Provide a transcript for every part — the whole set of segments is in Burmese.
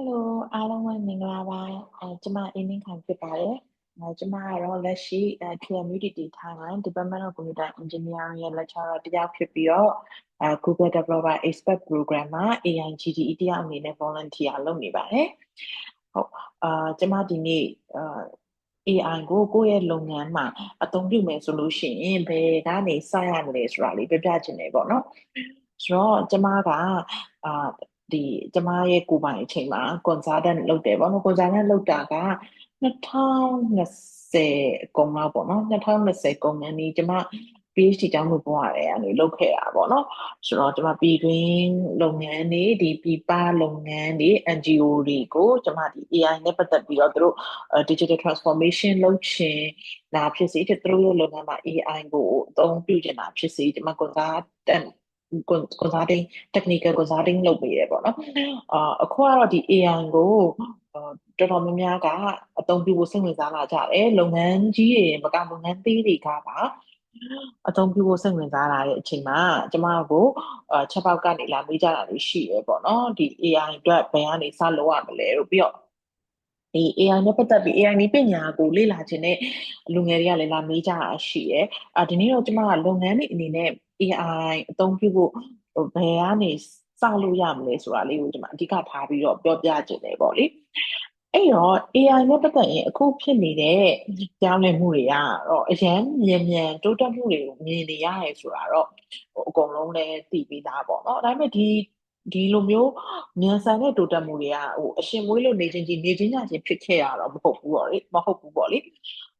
Hello အားလုံးပဲမင်္ဂလာပါကျမအင်းနှင်းခိုင်ဖြစ်ပါတယ်ကျမကတော့လက်ရှိKMUDT Thailand Department of Computer Engineering ရဲ့ lecturer တစ်ယောက်ဖြစ်ပြီးတော့Google Developer Expert Program မှာ AIGDE တစ်ယောက်အနေနဲ့ volunteer လုပ်နေပါတယ်ဟုတ်ကျမဒီနေ့AI ကိုကိုယ့်ရဲ့လုပ်ငန်းမှာအသုံးပြုမယ်ဆိုလို့ရှိရင်ဘယ်ကနေစရမလဲဆိုတာလေးပြပြချင်တယ်ပေါ့နော်ဆိုတော့ကျမကကျမရဲ့ကိုယ်ပိုင်အချိန်မှာ consultant လုပ်တယ်ပေါ့နော် consultant လုပ်တာက2020အကုန်လောက်ပေါ့နော်2020ကုန်ကနေကျမ PhD ကျောင်းကိုပို့ရတယ်ကနေလုပ်ခဲ့တာပေါ့နော်ဆိုတော့ကျမပြည်တွင်းလုပ်ငန်းတွေဒီပြည်ပလုပ်ငန်းတွေ NGO တွေကိုကျမဒီ AI နဲ့ပတ်သက်ပြီးတော့သူတို့digital transformation လုပ်ချင်တာဖြစ်စေသူတို့ရဲ့လုပ်ငန်းမှာ AI ကိုအသုံးပြုချင်တာဖြစ်စေကျမ consulting technical consulting လုပ်ပေးတယ်ပေါ့နော်အခုကတော့ဒီ AI ကိုတော်တော်များများကအသုံးပြုဖို့စိတ်ဝင်စားလာကြတယ်လုပ်ငန်းကြီးတွေမကလုပ်ငန်းသေးတွေကပါအသုံးပြုဖို့စိတ်ဝင်စားလာတဲ့အချိန်မှာကျမကိုချက်ပေါက်ကနေလာမေးကြတာတွေရှိတယ်ပေါ့နော်ဒီ AI အတွက်ဘယ်ကနေစလုပ်ရမလဲလို့ပြီးတော့ဒီ AI နဲ့ပတ်သက်ပြီး AI နည်းပညာကိုလေ့လာခြင်းနဲ့လူငယ်တွေကလည်းလာမေးကြတာရှိတယ်ဒီနေ့တော့ကျမကလုပ်ငန်းတွေအနေနဲ့ AI အသုံးပြုဖို့ဘယ်ကနေစလို့ရမလဲဆိုတာလေးကိုကျမအဓိကထားပြီးတော့ပြောပြခြင်းတယ်ပေါ့လေအဲ့တော့ AI နဲ့ပတ်သက်ရင်အခုဖြစ်နေတဲ့ပြောင်းလဲမှုတွေကတော့အရင်မြန်တိုးတက်မှုတွေကိုမြင်နေရတယ်ဆိုတာတော့အကုန်လုံးလည်းသိပြီးသားပေါ့နော်ဒါပေမဲ့ဒီလိုမျိုးမြန်ဆန်တဲ့တိုးတက်မှုတွေကအရှင်မွေးလို့နေချင်းညချင်းဖြစ်ခဲ့ရတော့မဟုတ်ဘူးပေါ့လေ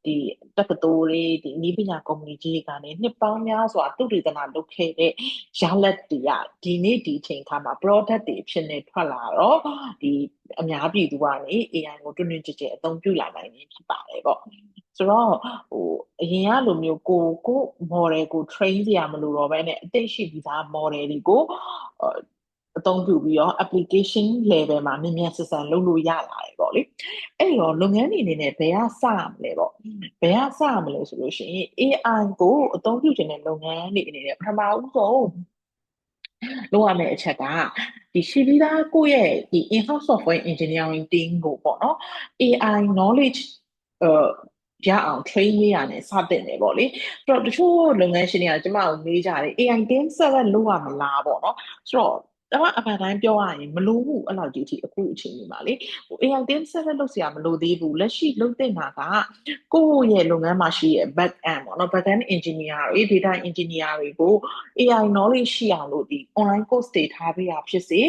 ဒီတက္ကသိုလ်တွေဒီနည်းပညာကုမ္ပဏီကြီးတွေကနေနှစ်ပေါင်းများစွာသုတေသနလုပ်ခဲ့တဲ့ရလဒ်တွေကဒီနေ့ဒီအချိန်ခါမှာ product တွေဖြစ်နေထွက်လာတော့ဒီအများပြည်သူကနေ AI ကိုတွင်တွင်ကျကျအသုံးပြုလာနိုင်နေဖြစ်ပါတယ်ပေါ့ဆိုတော့အရင်ကလိုမျိုးကို model ကို train စရာမလိုတော့ဘဲနဲ့အသိရှိပြီးသား model တွေကိုအသုံးပြုပြီးတော့ application level မှာမြန်ဆန်လုပ်လို့ရလာတယ်ပေါ့လေအဲ့တော့လုပ်ငန်းတွေအနေနဲ့ဘယ်ကစရမလဲပေါ့ဘယ်ကစရမလဲဆိုလို့ရှိရင် AI ကိုအသုံးပြုခြင်းတဲ့လုပ်ငန်းတွေအနေနဲ့ပထမဦးဆုံးလုပ်ရမယ့်အချက်ကဒီရှိပြီးသားကိုယ့်ရဲ့ဒီ in-house software engineering team ကိုပေါ့နော် AI knowledge ရအောင် train ရရတယ်စတင်တယ်ပေါ့လေဆိုတော့တချို့လုပ်ငန်းရှင်တွေကကျမကိုမေးကြတယ် AI 10 လုပ်ရမလားပေါ့နော်ဆိုတော့အမှန်တိုင်းပြောရရင်မလို့ဘူးအဲ့လောက်ကြီးအထိအခုအချိန်ကြီးမှာလေAI 10 လုပ်စရာမလိုသေးဘူးလက်ရှိလုပ်တဲ့မှာကကိုယ့်ရဲ့လုပ်ငန်းမှာရှိရဲ့ back end ပေါ့နော် back end engineer တွေ data engineer တွေကို AI knowledge ရှိအောင်လို့ဒီ online course တွေထားပေးတာဖြစ်စေ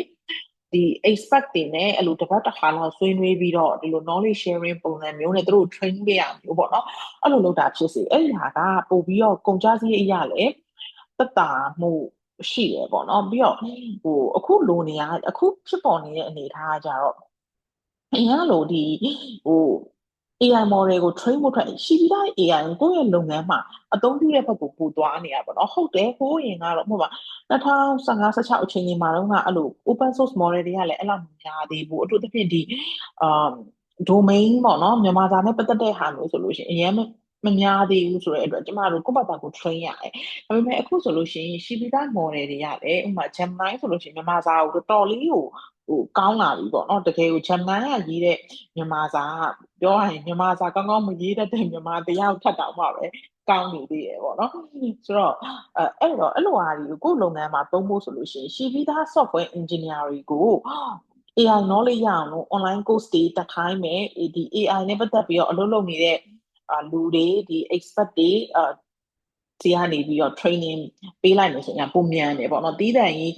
ဒီ expert တွေနဲ့အဲ့လိုတစ်ပတ်တစ်ခါလောက်ဆွေးနွေးပြီးတော့ဒီလို knowledge sharing ပုံစံမျိုးနဲ့သူတို့ train ပေးရမျိုးပေါ့နော်အဲ့လိုလုပ်တာဖြစ်စေအဲ့ဒီဟာကပို့ပြီးတော့ကုန်ကြစည်အရာလေသက်တာမှုရှိရပေါ့နော်ပြီးတော့အခုလိုနေရအခုဖြစ်ပေါ်နေတဲ့အနေအထားကကြတော့အရင်ကလို့ဟို AI model ကို train ဖို့အတွက်ရှိပြီးသား AI ကိုယ့်ရဲ့လုပ်ငန်းမှာအသုံးပြုတဲ့ဘက်ကိုပို့သွားနေရပါတော့ဟုတ်တယ်ကိုရင်ကတော့ဟိုမှာ2015-16အချိန်ဒီမှာတော့ကအဲ့လို open source model တွေကလည်းအဲ့လောက်မများသေးဘူးအထူးသဖြင့်ဒီအာ domain ပေါ့နော်မြန်မာစာနဲ့ပတ်သက်တဲ့ဟာမျိုးဆိုလို့ရှိရင်အရင်မများသေးဘူးဆိုတဲ့အတွက်ကျမတို့ကိုယ့်ဘာသာကို train ရတယ်။ဒါပေမဲ့အခုဆိုလို့ရှိရင်ရှိပြီးသား model တွေရတယ်ဥပမာ Gemini ဆိုလို့ရှိရင်မြန်မာစာကိုတော်တော်လေးကိုကောင်းလာပြီပေါ့နော်တကယ်ကို Gemini ကရေးတဲ့မြန်မာစာကပြောရရင်မြန်မာစာကောင်းကောင်းမရေးတတ်တဲ့မြန်မာတယောက်ထက်တောင်မှပဲကောင်းနေသေးရပေါ့နော်ဆိုတော့အဲ့တော့အဲ့လိုဟာတွေကိုလုပ်ငန်းမှာသုံးဖို့ဆိုလို့ရှိရင်ရှိပြီးသား software engineer တွေကို AI knowledge ရအောင်လို့ online course တွေတက်ခိုင်းမယ်ဒီ AI နဲ့ပတ်သက်ပြီးတော့အလုပ်လုပ်နေတဲ့လူတွေဒီ expert တွေစီကနေပြီးတော့ training ပေးလိုက်လို့ဆိုရင်ပုံမြန်တယ်ပေါ့နော်တီးတန်ကြီး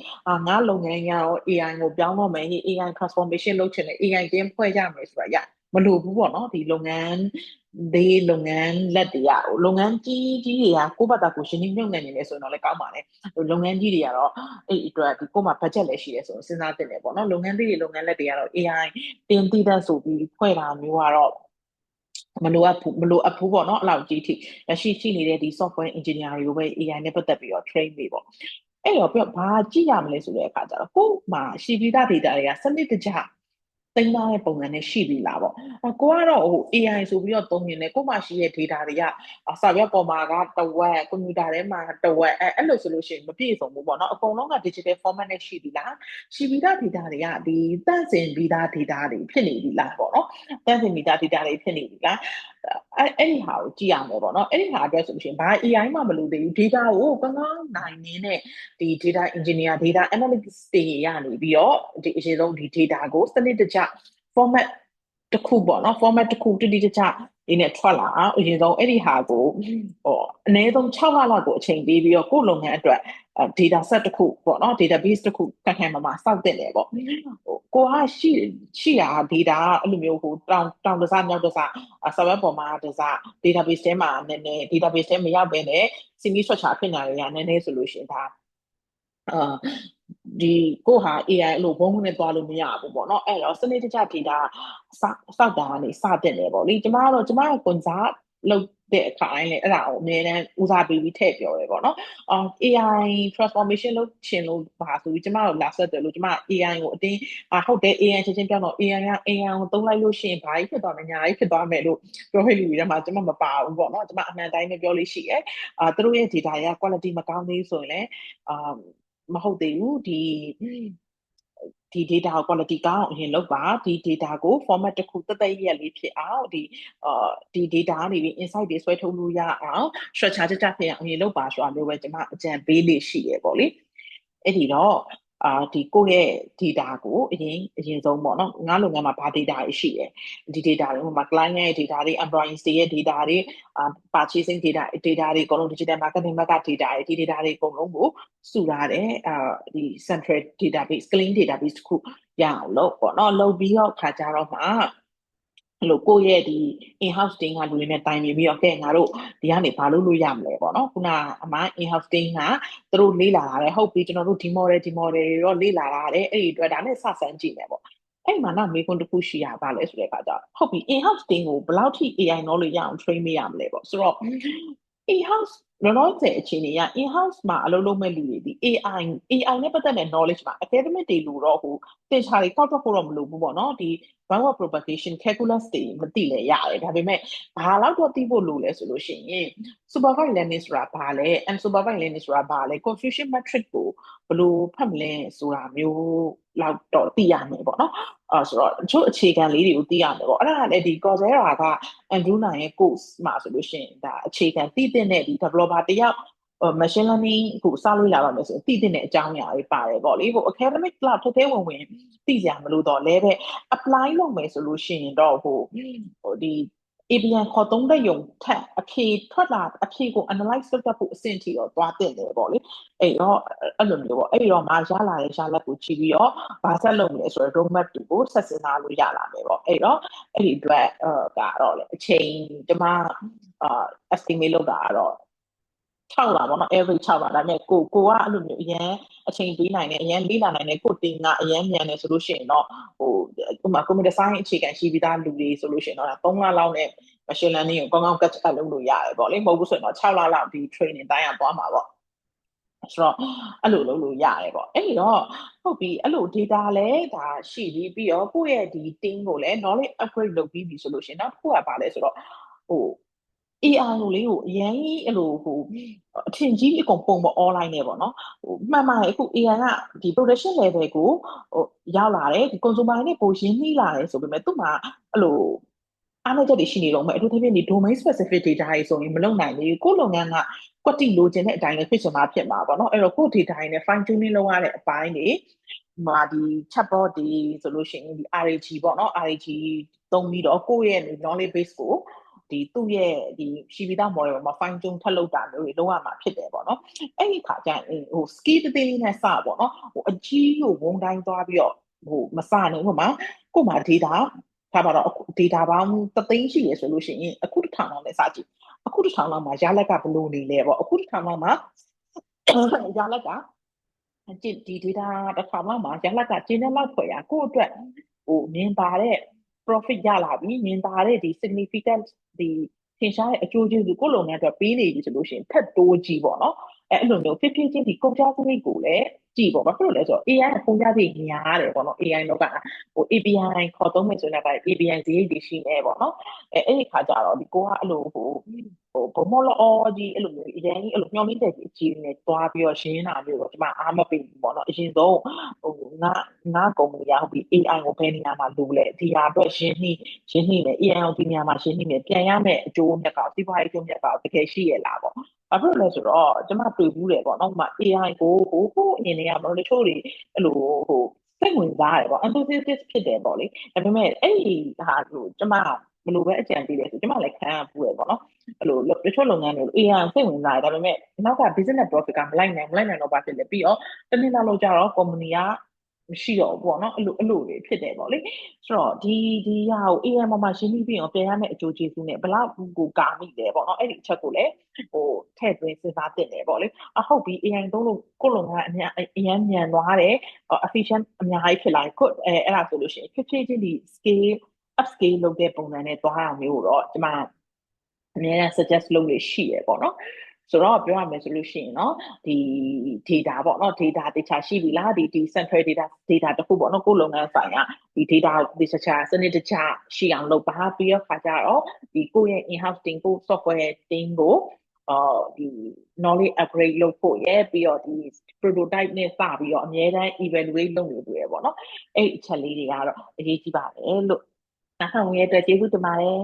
ငါလုပ်ငန်းကတော့ AI ကိုပြောင်းတော့မယ် AI transformation လုပ်ချင်တယ် AI team ဖွဲ့ကြမယ်ဆိုတာရမလိုဘူးပေါ့နော်ဒီလုပ်ငန်းလုပ်ငန်းလက်တွေကလုပ်ငန်းကြီးတွေကကိုယ့်ဘာသာကိုရှင်နှီးမြှုပ်နှံနေတယ်ဆိုတော့လည်းကောင်းပါလေလုပ်ငန်းကြီးတွေကတော့အဲ့အတွက်ဒီကိုယ်မှာ budget လည်းရှိရဲဆိုစဉ်းစားတင်တယ်ပေါ့နော်လုပ်ငန်းလေးတွေလုပ်ငန်းလက်တွေကတော့ AI တင်တည်တဲ့ဆိုပြီးဖွဲ့တာမျိုးကတော့မလိုအပ်ဘူးပေါ့နော်အဲ့လောက်ကြီးထိလက်ရှိနေတဲ့ဒီ software engineer တွေကိုပဲ AI နဲ့ပတ်သက်ပြီးတော့ train ပေးပေါ့အဲ့တော့ဘာကြည့်ရမလဲဆိုတဲ့အခါကျတော့ကို့မှာရှိပြီးသား data တွေကစနစ်တကျ သိမ်းသားတဲ့ပုံစံနဲ့ရှိပြီလားပေါ့ကိုကတော့ဟို AI ဆိုပြီးတော့သုံးနေတယ်ကိုမှရှိတဲ့ data တွေကစာရွက်ပေါ်မှာကတဝက်ကွန်ပျူတာထဲမှာတဝက်အဲ့လိုဆိုလို့ရှိရင်မပြည့်စုံဘူးပေါ့နော်အကုန်လုံးက digital format နဲ့ရှိပြီလားရှိပြီးသား data တွေကဒီတန့်စင်ပြီးသား data တွေဖြစ်နေပြီလားပေါ့နော်တန့်စင်ပြီးသား data တွေဖြစ်နေပြီလားအဲ့ဒီဟာကိုကြည့်ရမယ်ပေါ့နော်အဲ့ဒီဟာအတွက်ဆိုလို့ရှိရင်ဘာ AI မှမလုပ်သေးဘူး data ကိုကောင်းကောင်းနိုင်နေတဲ့ဒီ data engineer data analytics တွေရနေပြီးတော့ဒီအရင်ဆုံးဒီ data ကိုစနစ်တကျ format တစ်ခုပေါ့နော် format တစ်ခုတိတိကျကျဒီနဲ့ထွက်လာအောင်အရင်ဆုံးအဲ့ဒီဟာကိုဟိုအနည်းဆုံး6လလောက်ကိုအချိန်ပေးပြီးတော့ကိုယ်လုပ်ငန်းအတွက်data set တစ်ခုပေါ့နော် database တစ်ခုခက်ခဲမှာစောက်တင်တယ်ပေါ့ဟိုကိုကရှိတာ data အဲ့လိုမျိုးဟိုတောင်တစားမြောက်တစားဆာဗာပေါ်မှာတစား database ထဲမှာနည်းနည်း database ထဲမရောက်ဘဲနဲ့စီမီဆွတ်ချဖြစ်နေတာတွေကနည်းနည်းဆိုလို့ရှိရင်ဒါဒီကိုဟာ AI အလိုဘုံနဲ့တွားလို့မရဘူးပေါ့နော်အဲ့တော့စနစ်တကျ data စောက်တာကနေစတင်တယ်ပေါ့လေကျမကတော့ကျမရဲ့ကွန်စားလုပ်တဲ့အခါတိုင်းလေအဲ့ဒါကိုအများနဲ့ဦးစားပေးပြီးထည့်ပြောတယ်ပေါ့နော် AI transformation လုပ်ချင်လို့ပါဆိုပြီးကျမတို့လာဆက်တယ်လို့ကျမ AI ကိုအတင်းဟုတ်တယ် AI ချက်ချင်းပြောတော့ AI ကိုသုံးလိုက်လို့ရှိရင်ဘာကြီးဖြစ်သွားမလဲညာကြီးဖြစ်သွားမယ်လို့ပြောခဲ့လူတွေထဲမှာကျမမပါဘူးပေါ့နော်ကျမအမှန်တိုင်းပဲပြောလို့ရှိရဲသူတို့ရဲ့ data ရ quality မကောင်းသေးဆိုရင်လည်းမဟုတ်သေးဘူးဒီ data ကို quality ကောင်းအောင်အရင်လုပ်ပါဒီ data ကို format တစ်ခုတက်တက်ရက်လေးဖြစ်အောင်ဒီ data ကနေပြီး insight တွေဆွဲထုတ်လို့ရအောင် structure ကြကြဖြစ်အောင်အရင်လုပ်ပါဆိုတာမျိုးပဲကျွန်မအကြံပေးလေးရှိရပေါ့လေအဲ့ဒီတော့ဒီကိုယ့်ရဲ့ data ကိုအရင်ဆုံးပေါ့နော်ငါလုပ်ငန်းမှာဘာ data တွေရှိတယ်ဒီ data တွေဟိုမှာ client ရဲ့ data တွေ employees တွေရဲ့ data တွေpurchasing data တွေအကုန်လုံး digital marketing ဘက်က data တွေဒီ data တွေအကုန်လုံးကိုစုထားတယ်ဒီ central database clean database တစ်ခုရအောင်လုပ်ပေါ့နော်လုပ်ပြီးတော့ခါကြတော့မှအဲ့လိုကိုယ့်ရဲ့ဒီ in house team ကလူတွေနဲ့တိုင်ပင်ပြီးတော့ကဲငါတို့ဒီကနေဘာလုပ်လို့ရမလဲပေါ့နော်ခုနအမ in house team ကသူတို့လေ့လာရတယ်ဟုတ်ပြီကျွန်တော်တို့ဒီ model တွေတော့လေ့လာရတယ်အဲ့ဒီအတွက်ဒါနဲ့စစမ်းကြည့်မယ်ပေါ့အဲ့မှာနောက်မေးခွန်းတစ်ခုရှိရပါလဲဆိုတဲ့အခါကျဟုတ်ပြီ in house team ကိုဘယ်လောက်ထိ AI knowledge ရအောင် train ပေးရမလဲပေါ့ဆိုတော့ in house လောလောဆယ်အခြေအနေက in house မှာအလုပ်လုပ်မဲ့လူတွေဒီ AI နဲ့ပတ်သက်တဲ့ knowledge မှာ academic တွေလို့တော့ဟိုသင်္ချာတွေကောက်ထွက်ဖို့တော့မလိုဘူးပေါ့နော်ဒီ backward propagation calculus တွေမသိလဲရတယ်ဒါပေမဲ့ဘာလောက်တော့သိဖို့လိုလဲဆိုလို့ရှိရင် supervised learning ဆိုတာဘာလဲ unsupervised learning ဆိုတာဘာလဲ confusion matrix ကိုဘယ်လိုဖတ်မလဲဆိုတာမျိုးလောက်တော့သိရမယ်ပေါ့နော်ဆိုတော့အချို့အခြေခံလေးတွေကိုသိရမယ်ပေါ့အဲ့ဒါလည်းဒီ Coursera က Andrew နိုင်ရဲ့ course မှာဆိုလို့ရှိရင်ဒါအခြေခံသိတဲ့ဒီ developer တယောက်machine learning ကိုစလို့လာပါမယ်ဆိုရင်သိတဲ့အကြောင်းအရာတွေပါတယ်ပေါ့လေဟို academic class ထဲထဲဝင်သိကြမလို့တော့လဲပဲ apply လုပ်မယ်ဆိုလို့ရှိရင်တော့ဟိုဒီ ABN ခေါ်သုံးတဲ့ယုံထက်အဖြေထွက်လာအဖြေကို analyze လုပ်တတ်ဖို့အဆင့်ထိတော့သွားတင်တယ်ပေါ့လေအဲ့တော့အဲ့လိုမျိုးပေါ့အဲ့တော့မှရလာတဲ့ရလဒ်ကိုကြည့်ပြီးတော့ဘာဆက်လုပ်မလဲဆိုတော့ roadmap ကိုဆက်စင်စားလို့ရလာမယ်ပေါ့အဲ့တော့အဲ့ဒီအတွက်ကတော့လေအချိန်ဒီမှာestimate လုပ်တာကတော့6လပေါ့နော် average 6လဒါပေမဲ့ကိုကအဲ့လိုမျိုးအရန်အချိန်ပေးနိုင်တယ်အရန်လေးလာနိုင်တယ်ကိုတင်ကအရန်မြန်တယ်ဆိုလို့ရှိရင်တော့ဟိုဥပမာ computer science အခြေခံရှိပြီးသားလူတွေဆိုလို့ရှိရင်တော့3လလောက်နဲ့ machine learning ကိုကောင်းကောင်း catch up လုပ်လို့ရတယ်ပေါ့လေမဟုတ်ဘူးဆိုရင်တော့6လလောက်ဒီ training တိုင်းရသွားမှာပေါ့ဆိုတော့အဲ့လိုလုပ်လို့ရတယ်ပေါ့အဲ့တော့ဟုတ်ပြီအဲ့လို data လဲဒါရှိပြီးတော့ကိုယ့်ရဲ့ဒီ team ကိုလည်း knowledge upgrade လုပ်ပြီးပြီဆိုလို့ရှိရင်နောက်တစ်ခုကဘာလဲဆိုတော့ဟို AI ကိုလေကိုအရင်အဲ့လိုဟိုအထင်ကြီးအကုန်ပုံမ online နဲ့ပေါ့နော်ဟိုမှန်ပါတယ်အခု AI ကဒီ production level ကိုဟိုရောက်လာတယ်ဒီ consumer နဲ့ပိုရင်းနှီးလာတယ်ဆိုပေမဲ့သူ့မှာအဲ့လိုအားနည်းချက်တွေရှိနေတော့မယ်အထူးသဖြင့်ဒီ domain specific data တွေဆိုရင်မလုံနိုင်ဘူးကိုယ်လုပ်ငန်းကကွက်တိလိုချင်တဲ့အတိုင်းလည်းဖြစ်ချင်မှာဖြစ်မှာပေါ့နော်အဲ့တော့ကိုယ် data တွေနဲ့ fine tuning လုပ်ရတဲ့အပိုင်းတွေမှာဒီ chatbot တွေဆိုလို့ရှိရင်ဒီ RAG ပေါ့နော် RAG သုံးပြီးတော့ကိုယ့်ရဲ့ knowledge base ကိုဒီသူ့ရဲ့ဒီရှိပြီးသား model မှာ fine tune ထပ်လုပ်တာမျိုးတွေလုပ်ရမှာဖြစ်တယ်ပေါ့နော်အဲ့ဒီခါကျရင်ဟို skill တသေးလေးနဲ့စပေါ့နော်ဟိုအကြီးကိုဝုန်းတိုင်းသွားပြီးတော့ဟိုမစနိုင်ဘူးမှာကို့မှာ data ထားပါတော့ data ပေါင်း3သိန်းရှိရဆိုလို့ရှိရင်အခုတစ်ထောင်လောက်နဲ့စကြည့်အခုတစ်ထောင်လောက်မှာရလက်ကဘလို့နေလဲပေါ့အခုတစ်ထောင်လောက်မှာရလက်ကဒီ data တစ်ထောင်လောက်မှာရလက်ကကျင်းတဲ့လောက်ဖွယ်ရကို့အတွက်ဟိုမြင်ပါတဲ့ profit ရလာပြီမြင်သာတဲ့ဒီ significant ဒီထင်ရှားတဲ့အကျိုးကျေးဇူးကိုလုပ်ငန်းအတွက်ပေးနေပြီဆိုလို့ရှိရင်ထပ်တိုးကြည့်ပေါ့နော် အဲ့လိုမျိုးဖြစ်ချင်းဒီကုန်ကြစရိတ်ကိုလည်းကြည့်ပေါ့ဘာဖြစ်လို့လဲဆိုတော့ AI ကကုန်ကြစရိတ်များတယ်ပေါ့နော် AI တော့ကဟို API ခေါ်သုံးမယ်ဆိုရင်လည်း API စရိတ်တွေရှိနေပေါ့နော်အဲ့ဒီခါကျတော့ဒီကိုကအဲ့လိုဘမောလောကြီးအဲ့လိုမျိုးအရင်ကြီးအဲ့လိုမျောလင်းတဲ့ကြီးအကြီးနဲ့တွားပြီးတော့ရင်းတာမျိုးတော့ကျွန်မအားမပေးဘူးပေါ့နော်အရင်ဆုံးငါကုမ္ပဏီကဟုတ်ပြီ AI ကိုဘယ်နေရာမှာလိုလဲဒီဟာအတွက်ရင်းနှီးမယ် AI ကိုဒီနေရာမှာရင်းနှီးမယ်ပြန်ရမယ်အကျိုးမြတ်ကစီးပွားရေးအကျိုးမြတ်ကတကယ်ရှိရလားပေါ့ဘာဖြစ်လို့လဲဆိုတော့ကျွန်မတွေ့ဘူးတယ်ပေါ့နော်ဒီမှာ AI ကိုအနေနဲ့ကမလို့တချို့တွေအဲ့လိုစိတ်ဝင်စားတယ်ပေါ့ enthusiastic ဖြစ်တယ်ပေါ့လေဒါပေမဲ့အဲ့ဒီဟာကိုကျွန်မဘယ်လိုပဲအကြံပေးလဲဆိုကျွန်မလည်းခံရဘူးရပေါ့နော်အဲ့လိုတချို့လုပ်ငန်းတွေ AI စိတ်ဝင်စားတယ်ဒါပေမဲ့နောက်က business profit ကမလိုက်နိုင်တော့ပါဖြစ်တယ်ပြီးတော့တနေ့လောက်ကြာတော့ company ကမရှိတော့ဘူးပေါ့နော်အဲ့လိုတွေဖြစ်တယ်ပေါ့လေဆိုတော့ဒီဟာကို AI မှာရှင်းပြီးပြီးတော့ပြန်ရမယ့်အကျိုးကျေးဇူးနဲ့ဘယ်လောက်ကိုကာမိတယ်ပေါ့နော်အဲ့ဒီအချက်ကိုလည်းထည့်သွင်းစဉ်းစားတင်တယ်ပေါ့လေဟုတ်ပြီ AI သုံးလို့ကိုယ့်လုပ်ငန်းအများမြန်သွားတယ် efficient အများကြီးဖြစ်လာတယ်အဲ့ဒါဆိုလို့ရှိရင်ဖြစ်ဖြစ်ချင်းဒီ upscale လုပ်တဲ့ပုံစံနဲ့သွားတာမျိုးတော့ကျွန်မအများအား suggest လုပ်လို့ရှိရပေါ့နော်ဆိုတော့ပြောရမယ်ဆိုလို့ရှိရင်เนาะဒီ data ပေါ့เนาะ data တခြားရှိပြီလားဒီ central data တခုပေါ့เนาะကိုယ်လုပ်ငန်းဆိုင်ရာဒီ data ဒီတခြားစနစ်တခြားရှိအောင်လုပ်ပါပြီးတော့ခါကြတော့ဒီကိုယ့်ရဲ့ in-house team ကို software team ကိုဒီ knowledge upgrade လုပ်ဖို့ရပြီးတော့ဒီ prototype နဲ့စပြီးတော့အများတန်း evaluate လုပ်နေတွေ့ရပေါ့เนาะအဲ့အချက်လေးတွေကတော့အရေးကြီးပါတယ်လို့နားထောင်ရတဲ့အတွက်ကျေးဇူးတင်ပါတယ်